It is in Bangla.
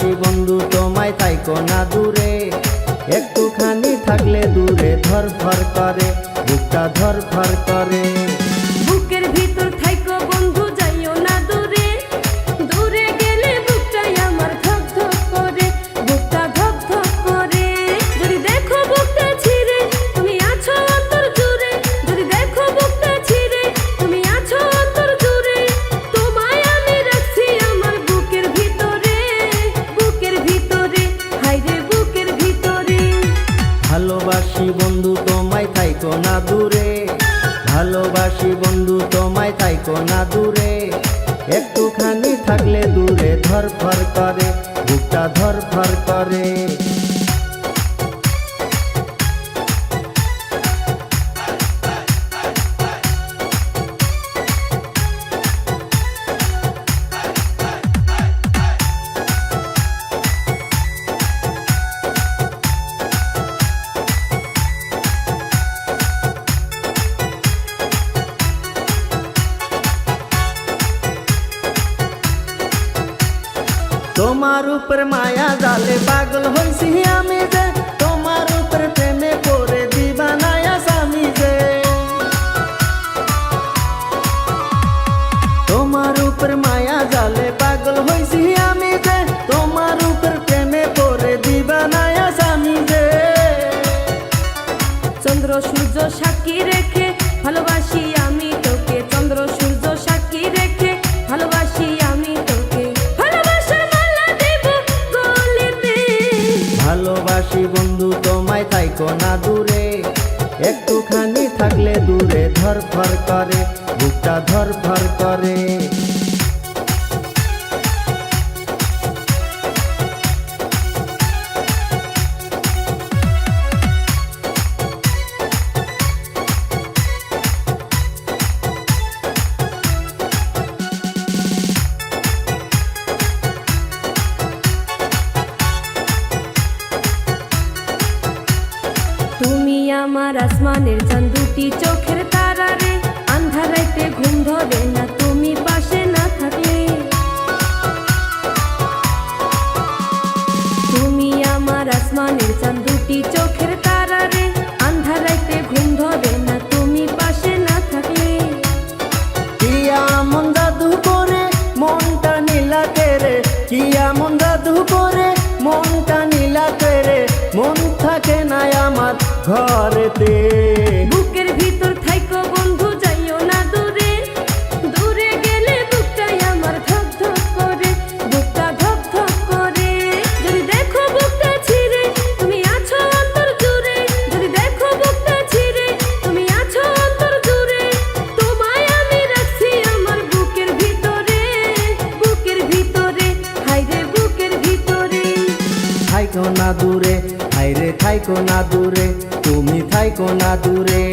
ভালোবাসি বন্ধু তোমায় থাইকো না দূরে, একটুখানি থাকলে দূরে ধরফর করে, বুকটা ধরফর করে। বুকের ভিতর থাইকো বন্ধু যাইও না দূরে, দূরে গেলে বুকটাই আমার ধক ধক করে, বুকটা ধক ধক করে। যদি দেখো বুকটা ছিঁড়ে তুমি আছো অন্তর জুড়ে, যদি দেখো বুকটা ছিঁড়ে তুমি আছো অন্তর জুড়ে, তোমায় আমি রাখছি আমার বুকের ভিতরে, বুকের ভিতরে, হায়রে বুকের ভিতরে। ভালোবাসি বন্ধু তোমায় থাইকো না দূরে, ভালোবাসি বন্ধু তোমায় থাইকো না দূরে, একটুখানি থাকলে দূরে ধরফর করে, বুকটা ধরফর করে। তোমার উপর মায়া জালে পাগল হইছি আমি যে, তোমার উপর প্রেমে পড়ে দিবানায়া স্বামী যে। তোমার উপর মায়া জালে পাগল হইছি আমি যে, তোমার উপর প্রেমে পড়ে দিবানায়া স্বামী যে। চন্দ্র সূর্য সাক্ষী রেখে ভালোবাসি আমি তোকে, চন্দ্র সূর্য সাক্ষী রেখে ভালোবাসি আমি তোকে, ভালোবাসার মালা দেব গলেতে। ভালোবাসি বন্ধু তোমায় থাইকো না দূরে, একটুখানি থাকলে দূরে ধরফর করে, বুকটা ধরফর করে। তুমি আমার আসমানের চাঁদ, দুটি চোখের তারা রে, আন্ধার রাতে ঘুম ধরে না তুমি পাশে না থাকলে। তুমি আমার আসমানের চাঁদ, দুটি চোখের তারা রে, আন্ধার রাতে ঘুম ধরে না তুমি পাশে না থাকলে। কিয়া মন জাদু করে মনটা নীলাতে রে, কিয়া মন জাদু করে মনটা নীলাতে রে, মন থাকে না আমার ঘরেতে। বুকের ভিতর থাইকো বন্ধু যাইও না দূরে, দূরে গেলে বুকটাই আমার ধক ধক করে, বুকটা ধক ধক করে। যদি দেখো বুকটা ছিঁড়ে তুমি আছো অন্তর জুড়ে, যদি দেখো বুকটা ছিঁড়ে তুমি আছো অন্তর জুড়ে, তোমায় আমি রাখছি আমার বুকের ভিতরে, বুকের ভিতরে, হায়রে বুকের ভিতরে। থাইকো না দূরে, হায়রে থাইকো না দূরে, তুমি থাইকো না দূরে।